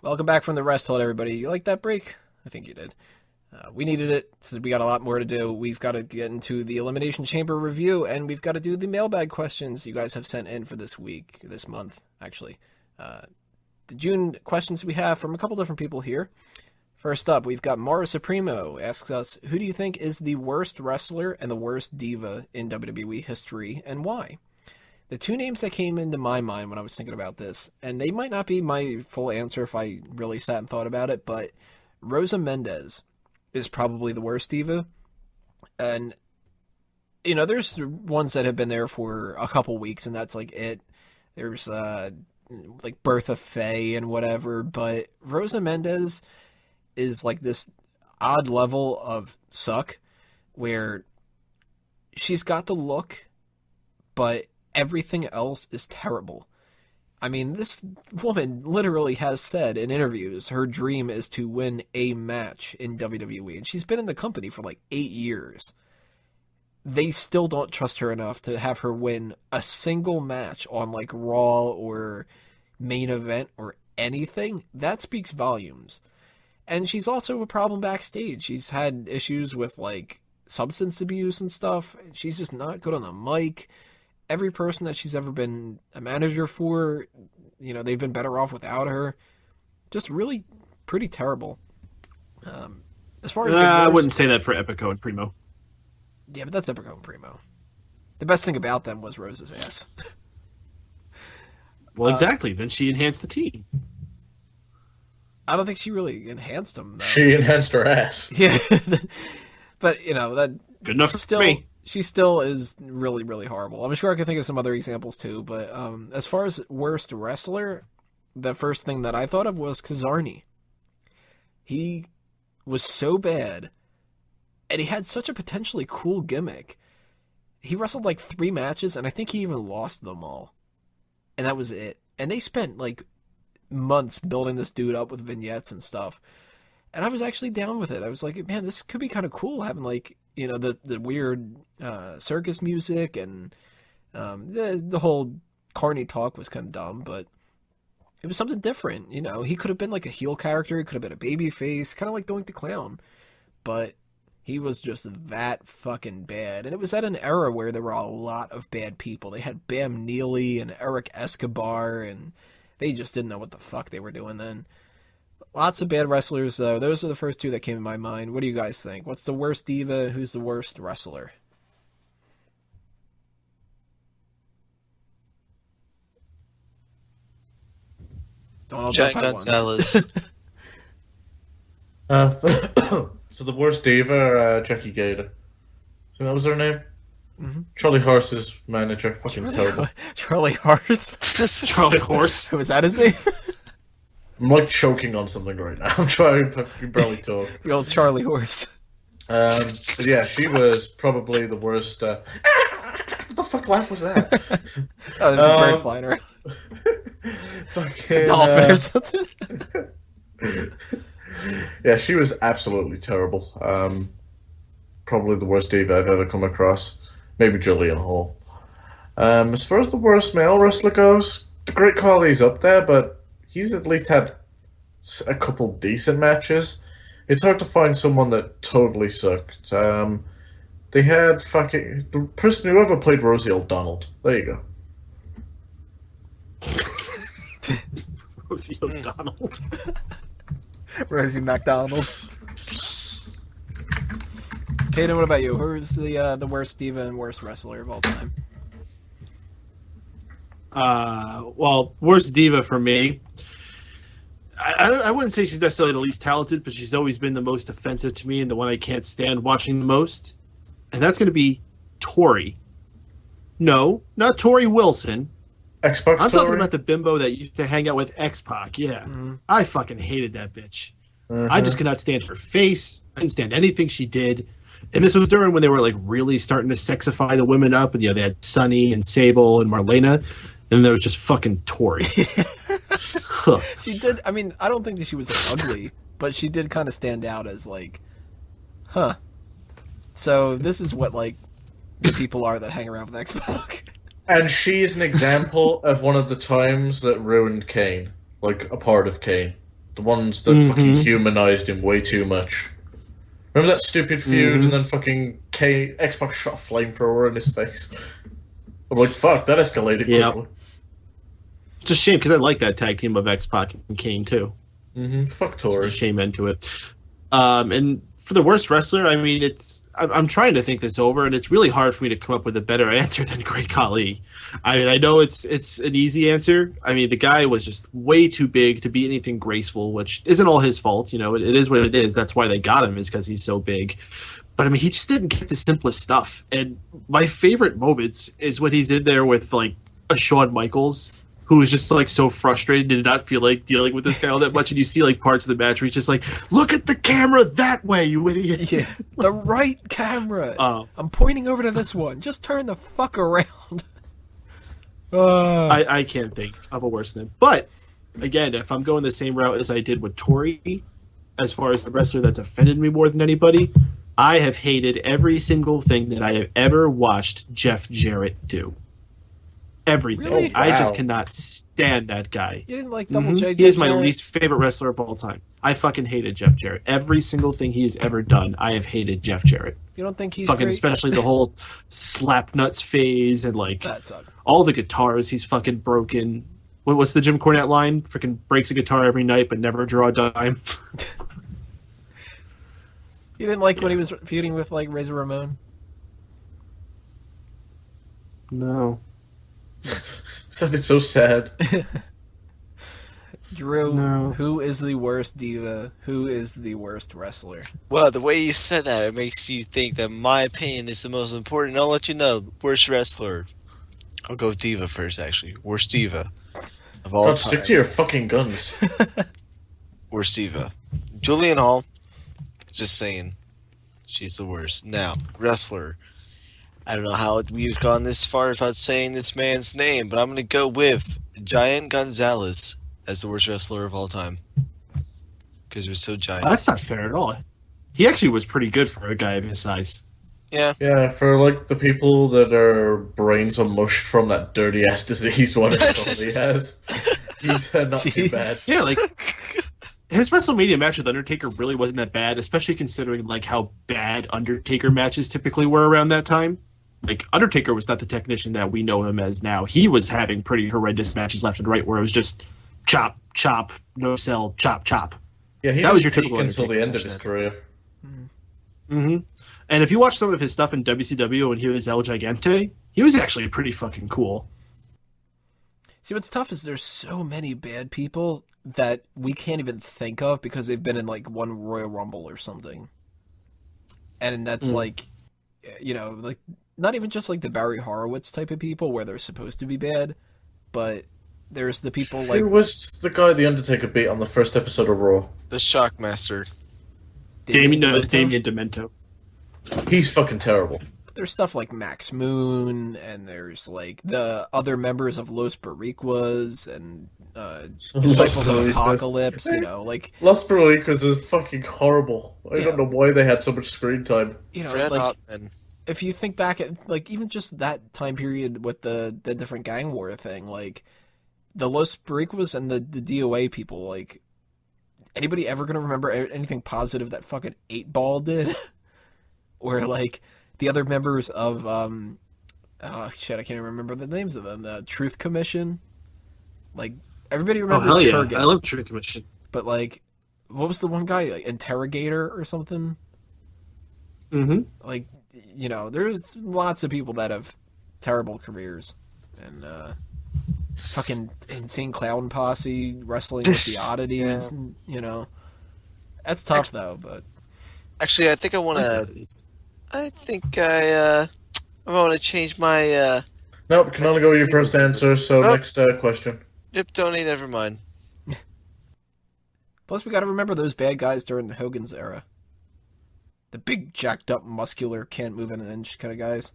Welcome back from the rest hold, everybody. You like that break? I think you did. We needed it, since we got a lot more to do. We've got to get into the Elimination Chamber review, and we've got to do the mailbag questions you guys have sent in for this week, this month, actually. The June questions we have from a couple different people here. First up, we've got morrosupremo asks us, who do you think is the worst wrestler and the worst diva in WWE history, and why? The two names that came into my mind when I was thinking about this, and they might not be my full answer if I really sat and thought about it, but Rosa Mendez is probably the worst diva. And, you know, there's ones that have been there for a couple weeks, and that's like it. There's, like Bertha Faye and whatever, but Rosa Mendez is like this odd level of suck where she's got the look, but everything else is terrible. I mean, this woman literally has said in interviews her dream is to win a match in WWE, and she's been in the company for like 8 years. They still don't trust her enough to have her win a single match on like Raw or Main Event or anything. That speaks volumes. And she's also a problem backstage. She's had issues with like substance abuse and stuff. She's just not good on the mic. Every person that she's ever been a manager for, you know, they've been better off without her. Just really pretty terrible. As far as I wouldn't say that for Epico and Primo. Yeah, but that's Epico and Primo. The best thing about them was Rose's ass. Well, exactly. Then she enhanced the team. I don't think she really enhanced them, though. She enhanced her ass. Yeah. But, you know, that good enough still, for me. She still is really, really horrible. I'm sure I could think of some other examples, too. But as far as worst wrestler, the first thing that I thought of was Kazarni. He was so bad, and he had such a potentially cool gimmick. He wrestled like 3 matches, and I think he even lost them all. And that was it. And they spent like months building this dude up with vignettes and stuff. And I was actually down with it. I was like, man, this could be kind of cool having like, you know, the weird circus music, and the whole Carney talk was kind of dumb, but it was something different. You know, he could have been like a heel character. He could have been a baby face, kind of like Doink the Clown. But he was just that fucking bad. And it was at an era where there were a lot of bad people. They had Bam Neely and Eric Escobar, and they just didn't know what the fuck they were doing then. Lots of bad wrestlers, though. Those are the first two that came to my mind. What do you guys think? What's the worst diva? Who's the worst wrestler? Jack Gonzalez. So the worst diva, Jackie Gator. So that was her name? Mm-hmm. Charlie Horse's manager. Fucking terrible. Charlie Horse? Charlie Horse? Was that his name? I'm like choking on something right now. I'm trying to barely talk. The old Charlie Horse. But yeah, she was probably the worst. What the fuck laugh was that? Oh, there's a bird flying around. Fucking a dolphin or something. Yeah, she was absolutely terrible. Probably the worst diva I've ever come across. Maybe Julian Hall. As far as the worst male wrestler goes, the Great Khali's up there, but he's at least had a couple decent matches. It's hard to find someone that totally sucked. They had fucking... The person who ever played Rosie O'Donnell. There you go. Rosie O'Donnell. Rosie McDonald. Hayden, what about you? Who's the worst diva and worst wrestler of all time? Well, worst diva for me. I wouldn't say she's necessarily the least talented, but she's always been the most offensive to me and the one I can't stand watching the most. And that's going to be Tori. No, not Tori Wilson. Xbox I'm Tori? talking about the bimbo that used to hang out with X-Pac. Yeah. Mm-hmm. I fucking hated that bitch. Mm-hmm. I just could not stand her face. I didn't stand anything she did. And this was during when they were like really starting to sexify the women up. And, you know, they had Sunny and Sable and Marlena. And there was just fucking Tori. She did. I mean, I don't think that she was like, ugly, but she did kind of stand out as like, huh. So this is what like the people are that hang around with X-Pac. And she is an example of one of the times that ruined Kane. Like, a part of Kane. The ones that fucking humanized him way too much. Remember that stupid feud and then fucking Xbox shot a flamethrower in his face? I'm like, fuck, that escalated quickly. It's a shame because I like that tag team of X-Pac and Kane too. Fuck Tori. It's a shame end to it. And for the worst wrestler, I mean, I'm trying to think this over, and it's really hard for me to come up with a better answer than Great Khali. I mean, I know it's an easy answer. I mean, the guy was just way too big to be anything graceful, which isn't all his fault. You know, it is what it is. That's why they got him, is because he's so big. But I mean, he just didn't get the simplest stuff. And my favorite moments is when he's in there with like a Shawn Michaels, who was just like so frustrated and did not feel like dealing with this guy all that much. And you see like parts of the match where he's just like, look at the camera that way, you idiot. Yeah, the right camera. I'm pointing over to this one. Just turn the fuck around. I can't think of a worse than him. But again, if I'm going the same route as I did with Tori, as far as the wrestler that's offended me more than anybody, I have hated every single thing that I have ever watched Jeff Jarrett do. Everything. Really? I just cannot stand that guy. You didn't like Double J? He is my least favorite wrestler of all time. I fucking hated Jeff Jarrett. Every single thing he has ever done, I have hated Jeff Jarrett. You don't think he's fucking great? Especially the whole slap nuts phase and like That sucks. all the guitars he's fucking broken. What's the Jim Cornette line? Freaking breaks a guitar every night but never draw a dime. You didn't like when he was feuding with like Razor Ramon? No. Sounded so sad. Drew, No. Who is the worst diva? Who is the worst wrestler? Well, the way you said that, it makes you think that my opinion is the most important. I'll let you know. Worst wrestler. I'll go diva first, actually. Worst diva of all God, time. stick to your fucking guns. Worst diva. Julian Hall. Just saying. She's the worst. Now, wrestler. I don't know how we've gone this far without saying this man's name, but I'm going to go with Giant Gonzalez as the worst wrestler of all time. Because he was so giant. That's not fair at all. He actually was pretty good for a guy of his size. Yeah. Yeah, for like the people that are brains are mushed from that dirty ass disease one he has, he's not too bad. Yeah, like his WrestleMania match with Undertaker really wasn't that bad, especially considering like how bad Undertaker matches typically were around that time. Like Undertaker was not the technician that we know him as now. He was having pretty horrendous matches left and right, where it was just chop, chop, no sell, chop, chop. Yeah, he that was your peak typical until the Undertaker end of match his then. career. Mm-hmm. And if you watch some of his stuff in WCW when he was El Gigante, he was actually pretty fucking cool. See, what's tough is there's so many bad people that we can't even think of because they've been in like one Royal Rumble or something. And that's like, you know, like not even just like the Barry Horowitz type of people where they're supposed to be bad, but there's the people like... Who was the guy the Undertaker beat on the first episode of Raw? The Shockmaster. Damien Demento. He's fucking terrible. There's stuff like Max Moon, and there's like the other members of Los Boricuas and Disciples of Apocalypse, you know, like... Los Boricuas is fucking horrible. I don't know why they had so much screen time. You know, Fred like, Ottman. if you think back at, like, even just that time period with the different gang war thing, like, the Los Boricuas and the DOA people, like, anybody ever going to remember anything positive that fucking 8-Ball did? Or, like, the other members of, oh, shit, I can't even remember the names of them. The Truth Commission. Like, everybody remembers hell yeah. Kurgan. I love Truth Commission. But, like, what was the one guy? Like, Interrogator or something? Mm-hmm. Like, you know, there's lots of people that have terrible careers. And, fucking Insane Clown Posse wrestling with the oddities, and, you know. That's tough, though, but... Actually, I think I want to... I think I want to change my... Nope, can only go with your first answer, so Nope. next question. Yep, Tony, never mind. Plus, we gotta remember those bad guys during Hogan's era. The big, jacked up, muscular, can't move an inch kind of guys.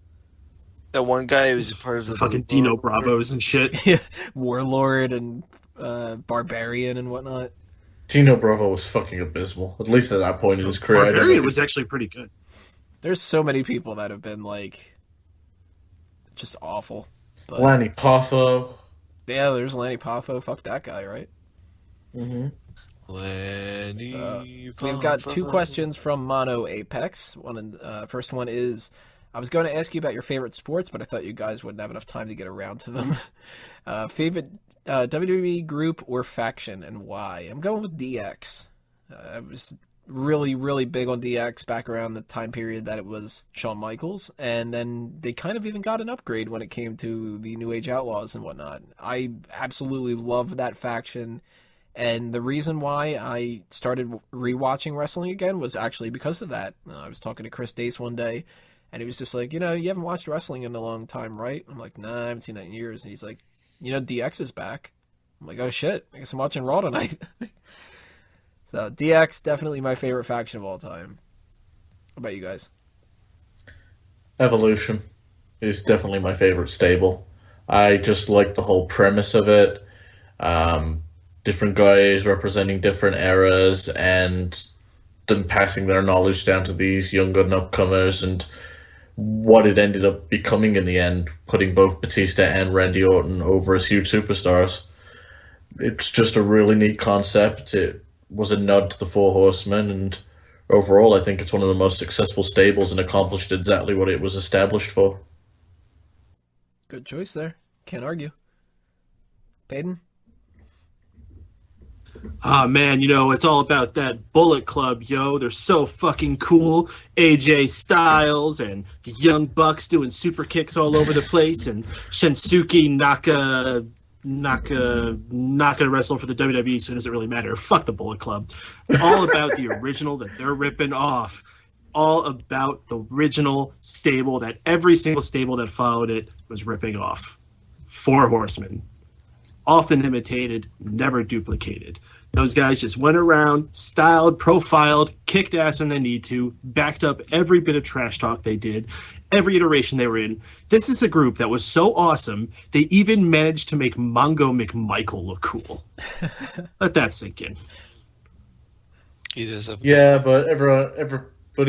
That one guy who was a part of the... Fucking Dino Bravos and shit. Warlord and Barbarian and whatnot. Tino Bravo was fucking abysmal, at least at that point in his career. Barbarian was actually pretty good. There's so many people that have been, like, just awful. But, Lanny Poffo. yeah, there's Lanny Poffo. Fuck that guy, right? Mm-hmm. So, we've got 2 questions from MonoApex. First one is, I was going to ask you about your favorite sports, but I thought you guys wouldn't have enough time to get around to them. Favorite WWE group or faction, and why? I'm going with DX. I was really, really big on DX back around the time period that it was Shawn Michaels, and then they kind of even got an upgrade when it came to the New Age Outlaws and whatnot. I absolutely love that faction, and the reason why I started rewatching wrestling again was actually because of that. I was talking to Chris Dace one day, and he was just like, you haven't watched wrestling in a long time, right? I'm like, nah, I haven't seen that in years. And he's like, DX is back. I'm like, oh shit, I guess I'm watching Raw tonight. So DX, definitely my favorite faction of all time. What about you guys? Evolution is definitely my favorite stable. I just like the whole premise of it. Different guys representing different eras and them passing their knowledge down to these young and upcomers, and what it ended up becoming in the end, putting both Batista and Randy Orton over as huge superstars. It's just a really neat concept. It was a nod to the Four Horsemen, and overall I think it's one of the most successful stables and accomplished exactly what it was established for. Good choice there. Can't argue. Peyton? Ah, man, it's all about that Bullet Club, yo. They're so fucking cool. AJ Styles and the Young Bucks doing super kicks all over the place, and Shinsuke not gonna wrestle for the WWE, so it doesn't really matter. Fuck the Bullet Club. All about the original that they're ripping off. All about the original stable that every single stable that followed it was ripping off. Four Horsemen. Often imitated, never duplicated. Those guys just went around, styled, profiled, kicked ass when they need to, backed up every bit of trash talk they did, every iteration they were in. This is a group that was so awesome, they even managed to make Mongo McMichael look cool. Let that sink in. Yeah, but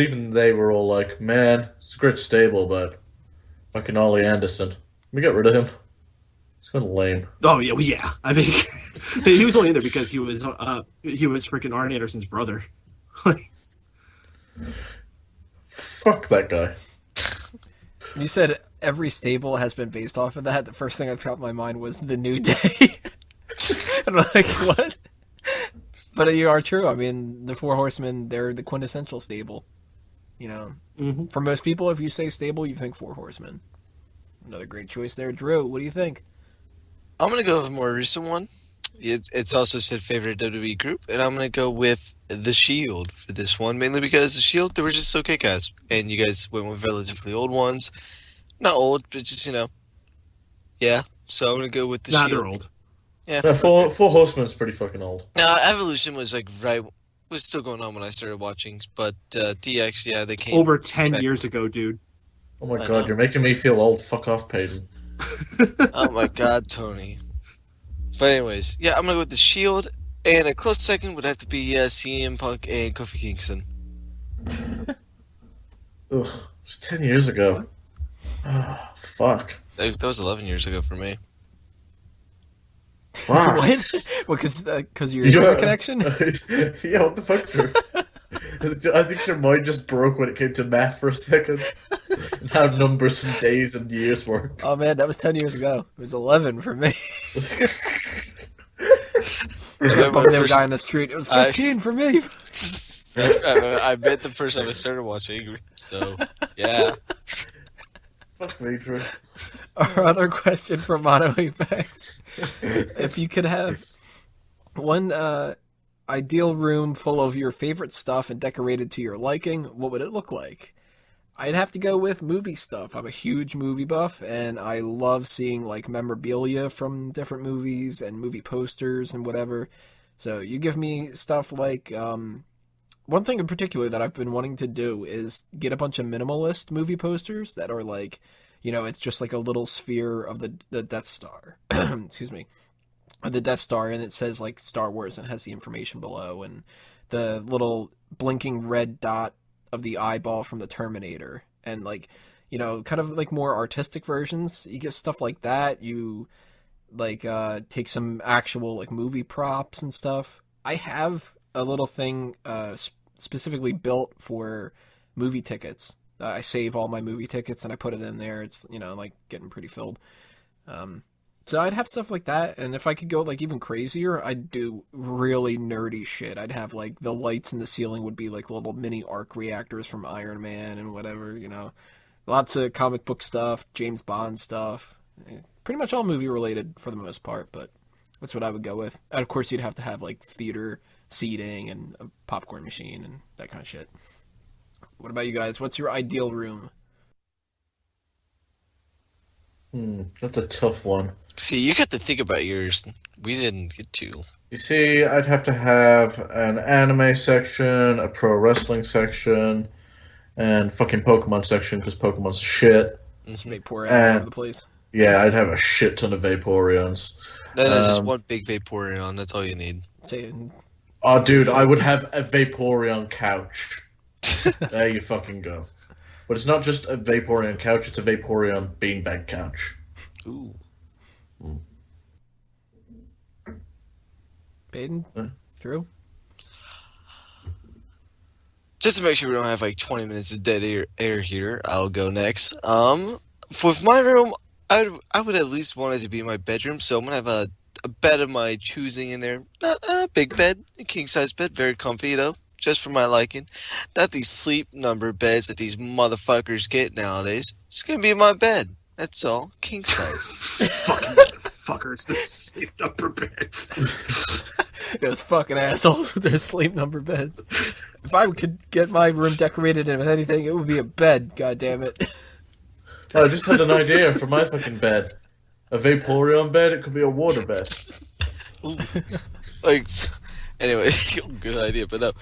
even they were all like, man, it's a great stable, but fucking Ollie Anderson, we get rid of him. It's kind of lame. Oh yeah, well, yeah. I mean, he was only in there because he was freaking Arn Anderson's brother. Fuck that guy. You said every stable has been based off of that. The first thing that popped in my mind was the New Day. And I'm like, what? But you are true. I mean, the Four Horsemen, they're the quintessential stable. For most people, if you say stable, you think Four Horsemen. Another great choice there. Drew, what do you think? I'm going to go with a more recent one. It's also said favorite WWE group, and I'm going to go with The Shield for this one, mainly because The Shield, they were just so kick-ass, and you guys went with relatively old ones. Not old, but just, yeah. So I'm going to go with The Shield. They're old. Yeah. Four Horsemen's pretty fucking old. Evolution was was still going on when I started watching, but DX, yeah, they came over 10 years ago, dude. Oh my god, you're making me feel old. Fuck off, Peyton. Oh my god, Tony. But anyways, yeah, I'm gonna go with The Shield, and a close second would have to be CM Punk and Kofi Kingston. Ugh, it was 10 years ago. Oh, fuck. That was 11 years ago for me. Fuck. What? Well, because your internet connection? Yeah, what the fuck, Drew? I think your mind just broke when it came to math for a second. And how numbers and days and years work. Oh man, that was 10 years ago. It was 11 for me. I bumped the guy in the street. It was 15 for me. I bet the first time I started watching. So, yeah. Fuck me, Drew. Our other question from MonoApex. If you could have one ideal room full of your favorite stuff and decorated to your liking, what would it look like? I'd have to go with movie stuff. I'm a huge movie buff, and I love seeing memorabilia from different movies and movie posters and whatever. So you give me stuff like one thing in particular that I've been wanting to do is get a bunch of minimalist movie posters that are it's just like a little sphere of the Death Star. Excuse me. The Death Star, and it says Star Wars and has the information below, and the little blinking red dot of the eyeball from the Terminator, and kind of more artistic versions. You get stuff like that. You take some actual movie props and stuff. I have a little thing specifically built for movie tickets. I save all my movie tickets and I put it in there. It's, like getting pretty filled. So I'd have stuff like that. And if I could go like even crazier, I'd do really nerdy shit. I'd have like the lights in the ceiling would be like little mini arc reactors from Iron Man and whatever, Lots of comic book stuff, James Bond stuff. Pretty much all movie related for the most part, but that's what I would go with. And of course, you'd have to have like theater seating and a popcorn machine and that kind of shit. What about you guys? What's your ideal room? That's a tough one. See, you got to think about yours. We didn't get to. You see, I'd have to have an anime section, a pro wrestling section, and fucking Pokemon section because Pokemon's shit. Vaporeon all over the place. Yeah, I'd have a shit ton of Vaporeons. Then it's just one big Vaporeon. That's all you need. Oh, dude, I would have a Vaporeon couch. There you fucking go. But it's not just a Vaporeon couch, it's a Vaporeon beanbag couch. Ooh. Baden? Drew? Just to make sure we don't have like 20 minutes of dead air here, I'll go next. With my room, I would at least want it to be my bedroom, so I'm going to have a bed of my choosing in there. Not a big bed, a king-size bed, very comfy, just for my liking. Not these sleep number beds that these motherfuckers get nowadays. It's going to be my bed. That's all. King size. Fucking motherfuckers. The sleep number beds. Those fucking assholes with their sleep number beds. If I could get my room decorated with anything, it would be a bed, goddammit. I just had an idea for my fucking bed. A Vaporeon bed, it could be a water bed. Anyway, good idea, but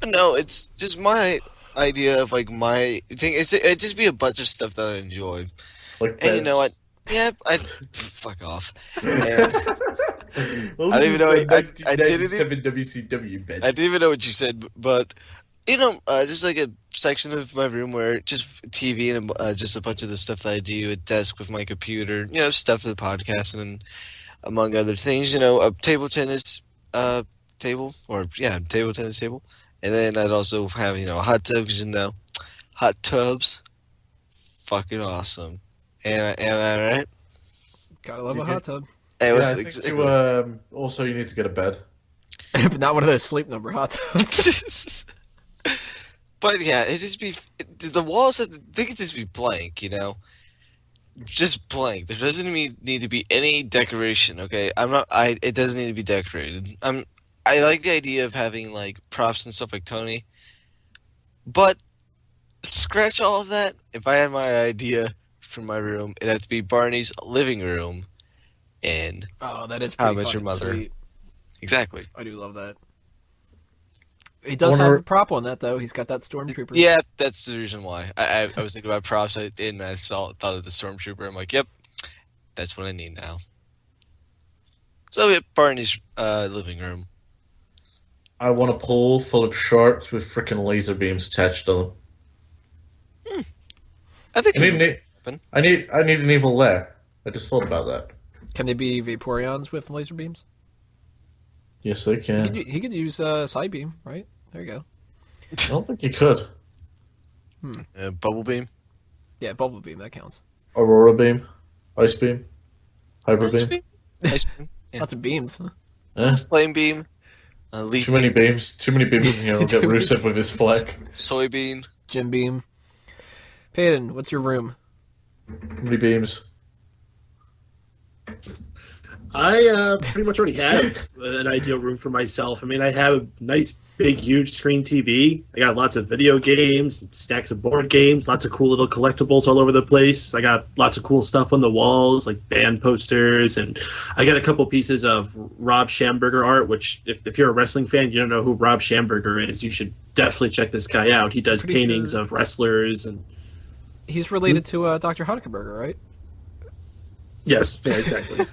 no, it's just my idea of like my thing. It'd just be a bunch of stuff that I enjoy. Like and beds. you know what? Yeah, fuck off. And Well, I didn't even know. I didn't. 1997 WCW bed. I didn't even know what you said, but just like a section of my room where just TV and just a bunch of the stuff that I do, a desk with my computer, stuff for the podcast, and among other things, a table tennis table, table tennis table, and then I'd also have a hot tub because hot tubs, fucking awesome, and right. Gotta love a hot tub. I think also you need to get a bed. But not one of those sleep number hot tubs. But yeah, the walls. They could just be blank, just blank. There doesn't need to be any decoration. Okay, it doesn't need to be decorated. I like the idea of having like props and stuff like Tony, but scratch all of that. If I had my idea for my room, it'd have to be Barney's living room. And that is How pretty I Met Your fucking Mother. sweet. Exactly. I do love that. He does have a prop on that though. He's got that stormtrooper. Yeah, that's the reason why. I was thinking about props, and I thought of the stormtrooper. I'm like, yep, that's what I need now. So yeah, Barney's living room. I want a pool full of sharks with freaking laser beams attached to them. I think I need an evil lair. I just thought about that. Can they be Vaporeons with laser beams? Yes, they can. He could use Side Beam, right? There you go. I don't think you could. Bubble beam. Yeah, Bubble Beam, that counts. Aurora beam, ice beam, hyper beam. Ice beam. Yeah. Lots of beams. Flame beam. Leaf Too many beams. Too many beams in here. We'll get Rusev with his flag. Soybean. Jim Beam. Peyton, what's your room? How many beams? I pretty much already have an ideal room for myself. I mean, I have a nice, big, huge screen TV. I got lots of video games, stacks of board games, lots of cool little collectibles all over the place. I got lots of cool stuff on the walls, like band posters, and I got a couple pieces of Rob Schamberger art, which, if you're a wrestling fan, you don't know who Rob Schamberger is, you should definitely check this guy out. He does paintings of wrestlers. And he's related to Dr. Honeckerberger, right? Yes, yeah, exactly.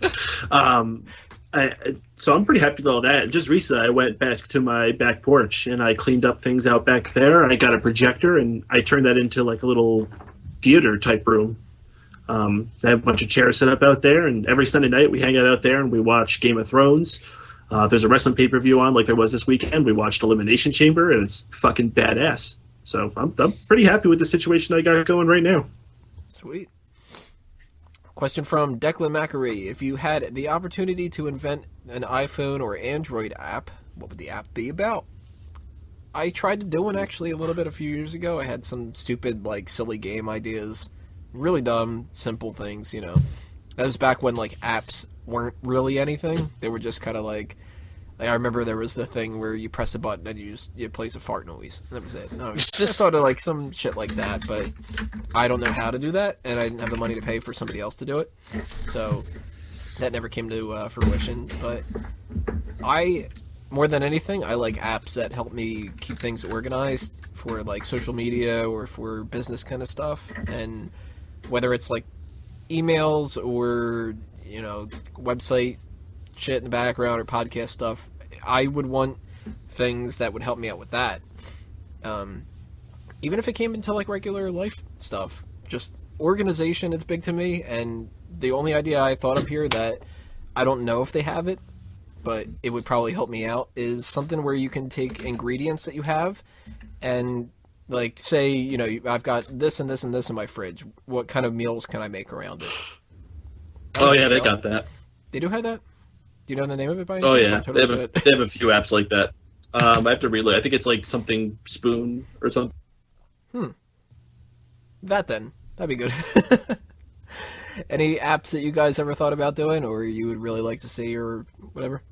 So I'm pretty happy with all that. Just recently, I went back to my back porch and I cleaned up things out back there. I got a projector and I turned that into like a little theater type room. I have a bunch of chairs set up out there, and every Sunday night we hang out there and we watch Game of Thrones. There's a wrestling pay-per-view on like there was this weekend. We watched Elimination Chamber, and it's fucking badass. So I'm pretty happy with the situation I got going right now. Sweet. Question from Declan McAree. If you had the opportunity to invent an iPhone or Android app, what would the app be about? I tried to do one actually a little bit a few years ago. I had some stupid, like, silly game ideas. Really dumb, simple things, you know. That was back when, like, apps weren't really anything. They were just kind of like I remember there was the thing where you press a button and you plays a fart noise. That was it. I thought of like some shit like that, but I don't know how to do that, and I didn't have the money to pay for somebody else to do it, so that never came to fruition. But more than anything, I like apps that help me keep things organized for like social media or for business kind of stuff, and whether it's like emails or website shit in the background or podcast stuff, I would want things that would help me out with that. Even if it came into like regular life stuff, just organization is big to me, and the only idea I thought of here that I don't know if they have it, but it would probably help me out, is something where you can take ingredients that you have and like say, I've got this and this and this in my fridge. What kind of meals can I make around it? Oh yeah, they got that. They do have that? Do you know the name of it by any Oh chance? yeah, they have a few apps like that. I have to relay. I think it's like something Spoon or something. That'd be good. Any apps that you guys ever thought about doing, or you would really like to see, or whatever?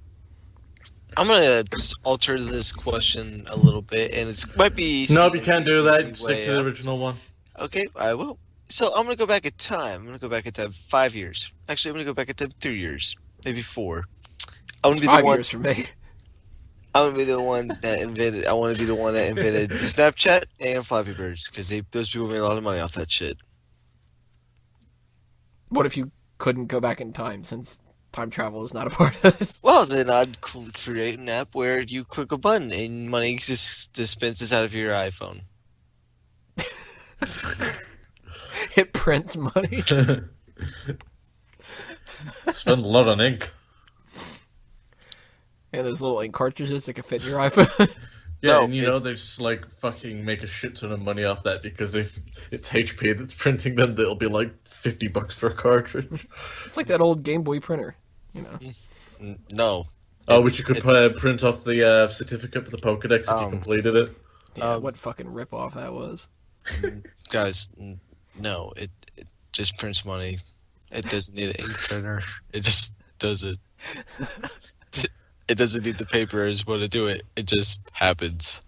I'm gonna alter this question a little bit, and it might be. No, you can't do that. Stick to the original one. Okay, I will. So I'm gonna go back in time. 5 years. Actually, I'm gonna go back in time 3 years, maybe 4. I want to be 5 the one. years for me. I want to be the one that invented. I want to be the one that invented Snapchat and Flappy Birds, because those people made a lot of money off that shit. What if you couldn't go back in time, since time travel is not a part of this? Well, then I'd create an app where you click a button and money just dispenses out of your iPhone. It prints money. Spend a lot on ink. And those little ink cartridges that can fit in your iPhone. Yeah, No, and they just like fucking make a shit ton of money off that, because if it's HP that's printing them, they'll be like $50 for a cartridge. It's like that old Game Boy printer, No. Oh, which you could print off the certificate for the Pokedex if you completed it. Yeah, what fucking ripoff that was. Guys, no, it just prints money. It doesn't need an ink printer. It just does it. It doesn't need the paper as well to do it. It just happens.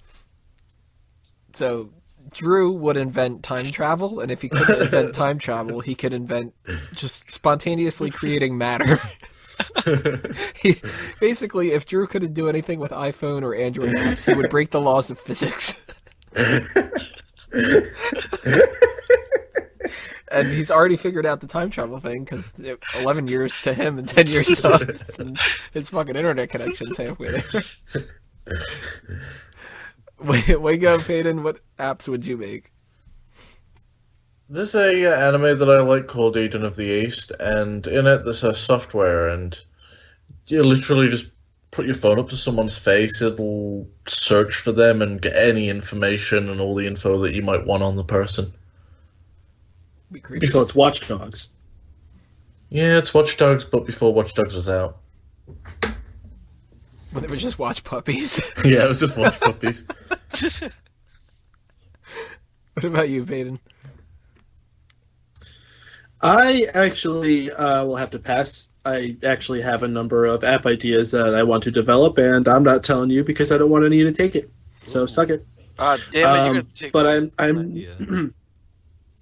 So, Drew would invent time travel, and if he couldn't invent time travel, he could invent just spontaneously creating matter. Basically, if Drew couldn't do anything with iPhone or Android apps, he would break the laws of physics. And he's already figured out the time travel thing, because 11 years to him and 10 years to us, and his fucking internet connection's halfway there. Wake up, Peyton. What apps would you make? There's a anime that I like called Eden of the East, and in it there's a software, and you literally just put your phone up to someone's face, it'll search for them and get any information and all the info that you might want on the person. So it's Watch Dogs. Yeah, it's Watch Dogs, but before Watch Dogs was out. When they would just watch puppies. Yeah, it was just Watch Puppies. What about you, Peyton? I actually will have to pass. I actually have a number of app ideas that I want to develop, and I'm not telling you because I don't want any of you to take it. So suck it. Ah, damn it! You're gonna take. But my I'm idea.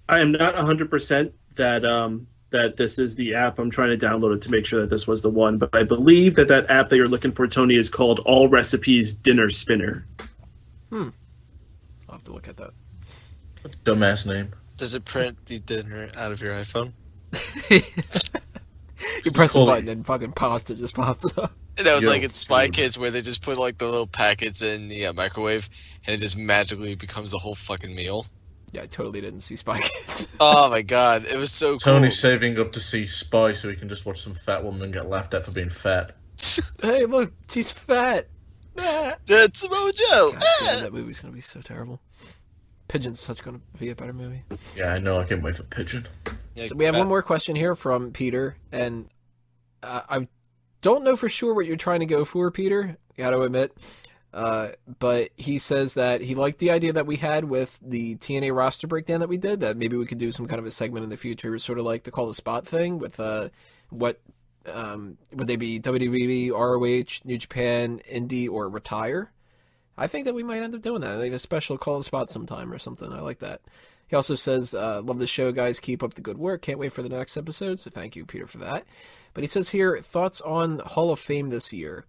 I am not 100% that this is the app. I'm trying to download it to make sure that this was the one. But I believe that app that you're looking for, Tony, is called All Recipes Dinner Spinner. I'll have to look at that. Dumbass name. Does it print the dinner out of your iPhone? You press a button and fucking pasta just pops up. That was like in Spy Kids, where they just put like the little packets in the microwave, and it just magically becomes a whole fucking meal. Yeah, I totally didn't see Spy Kids. Oh my god, it was so cool. Tony's saving up to see Spy so he can just watch some fat woman get laughed at for being fat. Hey, look, she's fat. Ah. That's Samoa Joe. God damn, that movie's gonna be so terrible. Pigeon's such gonna be a better movie. Yeah, I know. I can't wait for Pigeon. Yeah, So we have one more question here from Peter, and I don't know for sure what you're trying to go for, Peter. Gotta admit. But he says that he liked the idea that we had with the TNA roster breakdown that we did, that maybe we could do some kind of a segment in the future, sort of like the Call the Spot thing with what would they be, WWE, ROH, New Japan, Indie, or Retire? I think that we might end up doing that, like a special Call the Spot sometime or something. I like that. He also says, love the show, guys. Keep up the good work. Can't wait for the next episode. So thank you, Peter, for that. But he says here, thoughts on Hall of Fame this year.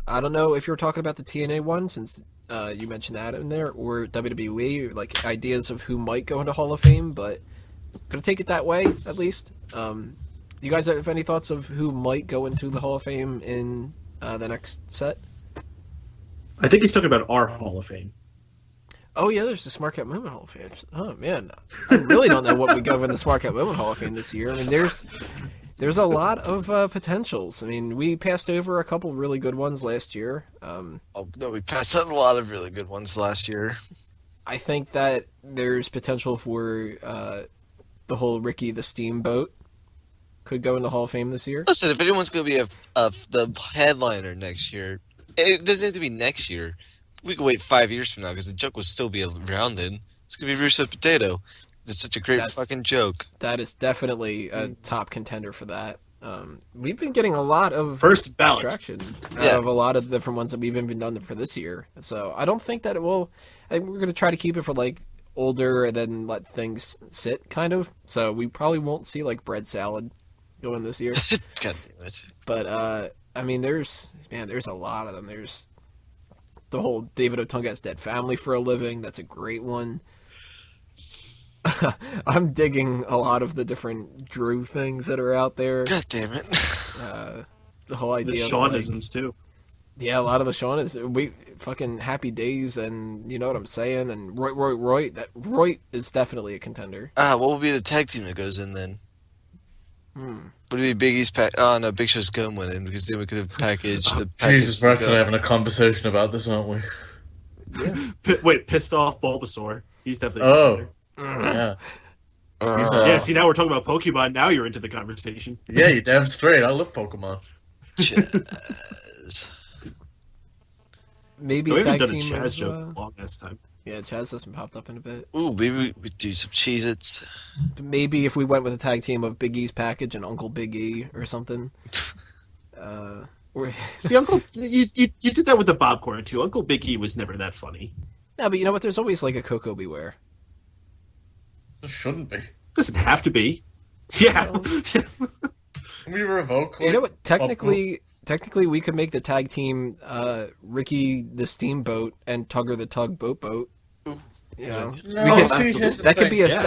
I don't know if you're talking about the TNA one, since you mentioned that in there, or WWE, like ideas of who might go into Hall of Fame, but gonna take it that way, at least. Do you guys have any thoughts of who might go into the Hall of Fame in the next set? I think he's talking about our Hall of Fame. Oh, yeah, there's the Smark Out Moment Hall of Fame. Oh, man. I really don't know what we go in the Smark Out Moment Hall of Fame this year. I mean, there's a lot of potentials. I mean, we passed over a couple really good ones last year. Oh, no, we passed on a lot of really good ones last year. I think that there's potential for the whole Ricky the Steamboat could go in the Hall of Fame this year. Listen, if anyone's going to be the headliner next year, it doesn't have to be next year. We can wait 5 years from now because the joke will still be around then. It's going to be Russo Potato. It's such a great fucking joke. That is definitely a top contender for that. We've been getting a lot of First ballot traction out of a lot of different ones that we've even done for this year. So I don't think that it will. I think we're going to try to keep it for like older and then let things sit, kind of. So we probably won't see like bread salad going this year. God damn it. But I mean, there's a lot of them. There's the whole David Otunga's Dead Family for a Living. That's a great one. I'm digging a lot of the different Drew things that are out there. God damn it. The whole idea the of Shaunisms too. Yeah, a lot of the Sean is we fucking Happy Days, and you know what I'm saying. And Roy. That Roy is definitely a contender. What will be the tag team that goes in then? Would it be Big E's Oh no, Big Show's going in because then we could have packaged the package. Jesus, we're actually having a conversation about this, aren't we? Yeah. Wait, pissed off Bulbasaur. He's definitely. Oh, yeah. Yeah, see, now we're talking about Pokemon. Now you're into the conversation. Yeah, you're damn straight. I love Pokemon. Chaz. Maybe We a haven't tag done a team Chaz of, joke in a long ass time. Yeah, Chaz hasn't popped up in a bit. Ooh, maybe we do some Cheez-Its. Maybe if we went with a tag team of Big E's Package and Uncle Big E or something. See, Uncle, you did that with the Bob Corner too. Uncle Big E was never that funny. No, but you know what? There's always like a Coco Beware. It shouldn't be. Doesn't have to be. Yeah. Can we revoke? You know what? Technically, we could make the tag team Ricky the Steamboat and Tugger the Tugboat Boat. You know, that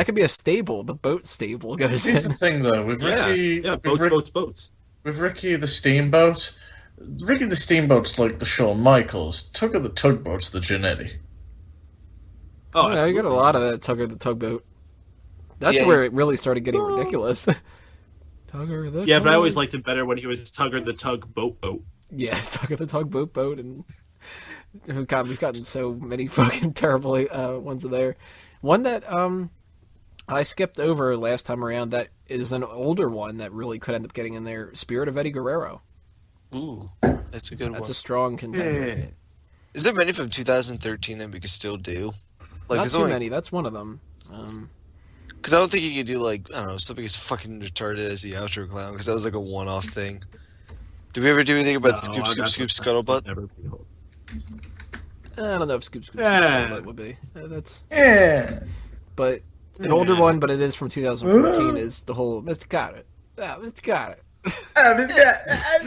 could be a stable. The boat stable goes Here's in. the thing, though, with Ricky, boats. With Ricky the Steamboat, Ricky the Steamboat's like the Shawn Michaels. Tugger the Tugboat's the Jannetty. Oh, yeah, you got a lot of that Tugger the Tugboat. That's where it really started getting ridiculous. Tugger the Yeah, but I always liked him better when he was Tugger the Tugboat Boat. Yeah, Tugger the Tugboat Boat, and we've gotten so many fucking terrible ones there. One that I skipped over last time around that is an older one that really could end up getting in there. Spirit of Eddie Guerrero. Ooh, that's a good one. That's a strong contender. Yeah. Is there many from 2013 that we could still do? Like, Not too many. That's one of them. Because I don't think you could do, like, I don't know, something as fucking retarded as the outro clown, because that was like a one-off thing. Did we ever do anything about Scoop Scuttlebutt? I don't know if Scoop Scuttlebutt would be. That's but an older one, but it is from 2014. Is the whole Mr. Carter? Mr. Carter.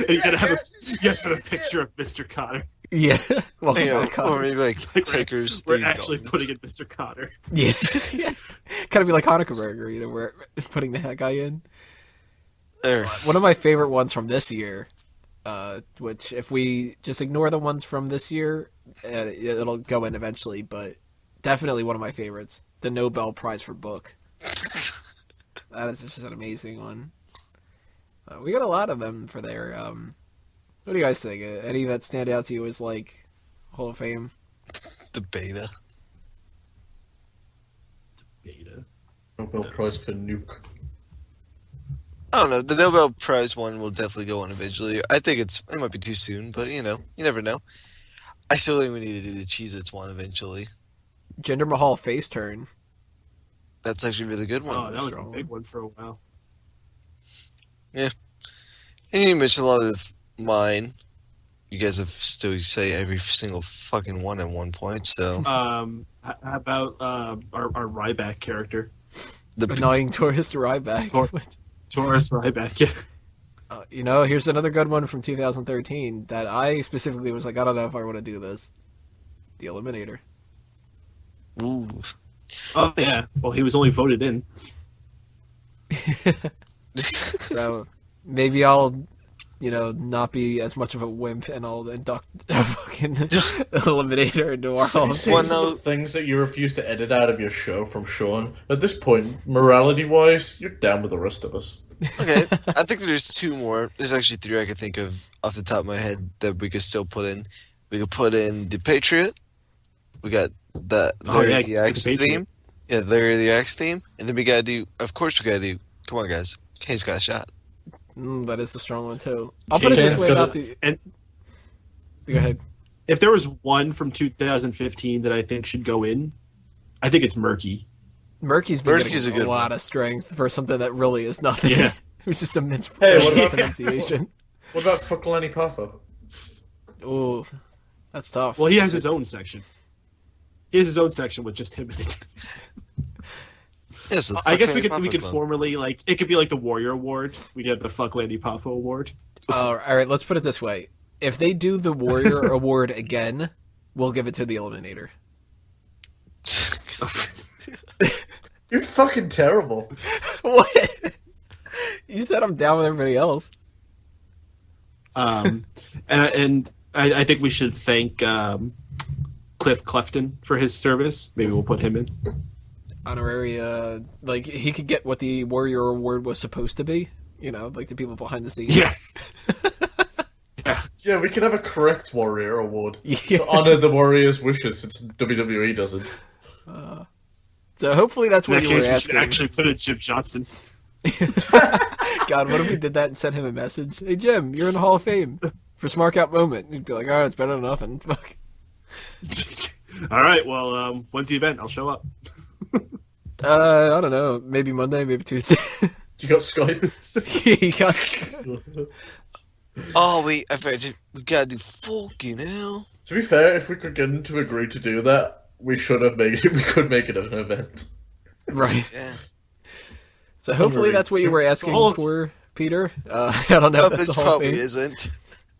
You gotta have a picture of Mr. Cotter. Yeah. Well, or maybe like Taker's. We're actually putting in Mr. Cotter. Yeah. Kind of be like Hanukkah Burger, you know, we're putting that guy in. There. One of my favorite ones from this year, which if we just ignore the ones from this year, it'll go in eventually, but definitely one of my favorites, the Nobel Prize for Book. That is just an amazing one. We got a lot of them for there. What do you guys think? Any that stand out to you as like Hall of Fame? The beta. Beta. Nobel Prize for Nuke. I don't know. The Nobel Prize one will definitely go on eventually. I think it might be too soon, but you never know. I still think we need to do the Cheez-Its one eventually. Jinder Mahal face turn. That's actually a really good one. Oh, that was a big one for a while. Yeah. And you mentioned a lot of mine. You guys have still say every single fucking one at one point, so. How about our Ryback character? The Annoying tourist Ryback. Taurus Ryback, yeah. Here's another good one from 2013 that I specifically was like, I don't know if I want to do this. The Eliminator. Ooh. Oh, yeah. Well, he was only voted in. So maybe I'll, not be as much of a wimp and I'll induct a fucking Eliminator into our Hall of Fame. Some of the things that you refuse to edit out of your show from Sean, at this point, morality-wise, you're down with the rest of us. Okay, I think there's two more. There's actually three I could think of off the top of my head that we could still put in. We could put in the Patriot. We got the Larry the Axe theme. Yeah, Larry the Axe theme. And then we gotta do, come on guys, Kane's got a shot. That is a strong one too. I'll put it this way about the... And go ahead. If there was one from 2015 that I think should go in, I think it's Murky. Murky's been getting a lot of strength for something that really is nothing. Yeah. It was just a what about pronunciation. What about fuck Lenny Poffo? Ooh, that's tough. Well, he has his own section. He has his own section with just him in it. Yes, I guess we could formally, it could be like the Warrior Award. We get the Fuck Landy Poffo Award. All right, let's put it this way. If they do the Warrior Award again, we'll give it to the Eliminator. You're fucking terrible. What? You said I'm down with everybody else. And I think we should thank Cliff Clefton for his service. Maybe we'll put him in. Honorary, he could get what the Warrior Award was supposed to be. Like the people behind the scenes. Yeah. Yeah, we could have a correct Warrior Award to honor the Warrior's wishes, since WWE doesn't. So hopefully that's what you were asking. We should actually put in Jim Johnson. God, what if we did that and sent him a message? Hey, Jim, you're in the Hall of Fame for Smark Out Moment. He'd be like, all right, it's better than nothing. Fuck. All right, well, when's the event? I'll show up. I don't know. Maybe Monday, maybe Tuesday. You got Skype? Oh, wait, we gotta do fucking hell. To be fair, if we could get him to agree to do that, we should have made it. We could make it an event. Right. Yeah. So hopefully that's what you were asking for, Peter. I don't know if that's the Hall probably of Fame. isn't.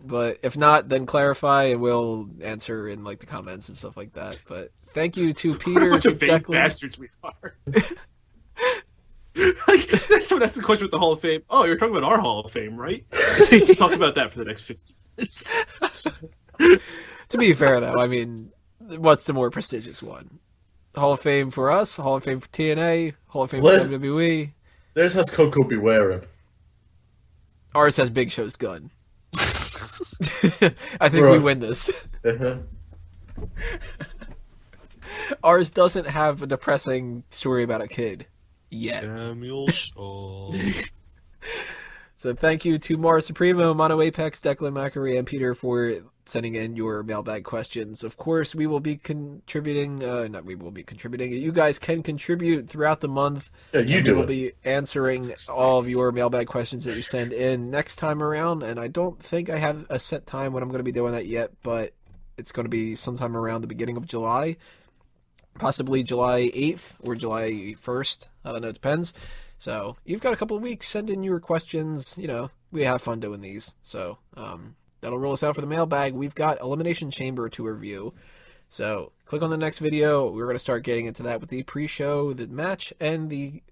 But if not, then clarify and we'll answer in the comments and stuff like that. But thank you to Peter, What a to bunch of Declan. bastards we are. Someone asked a question with the Hall of Fame. Oh, you're talking about our Hall of Fame, right? Just talk about that for the next 15 minutes. To be fair, though, I mean, what's the more prestigious one? Hall of Fame for us, Hall of Fame for TNA, Hall of Fame for WWE. Theirs has Coco Beware in. Ours has Big Show's gun. I think we win this. Uh-huh. Ours doesn't have a depressing story about a kid yet. Samuel Shaw. So thank you to morrosupremo, MonoApex, Declan McAree, and Peter for sending in your mailbag questions. Of course, we will be contributing. You guys can contribute throughout the month. Yeah, we will be answering all of your mailbag questions that you send in next time around. And I don't think I have a set time when I'm going to be doing that yet, but it's going to be sometime around the beginning of July. Possibly July 8th or July 1st. I don't know. It depends. So you've got a couple of weeks. Send in your questions. We have fun doing these. So that'll roll us out for the mailbag. We've got Elimination Chamber to review. So click on the next video. We're going to start getting into that with the pre-show, the match, and the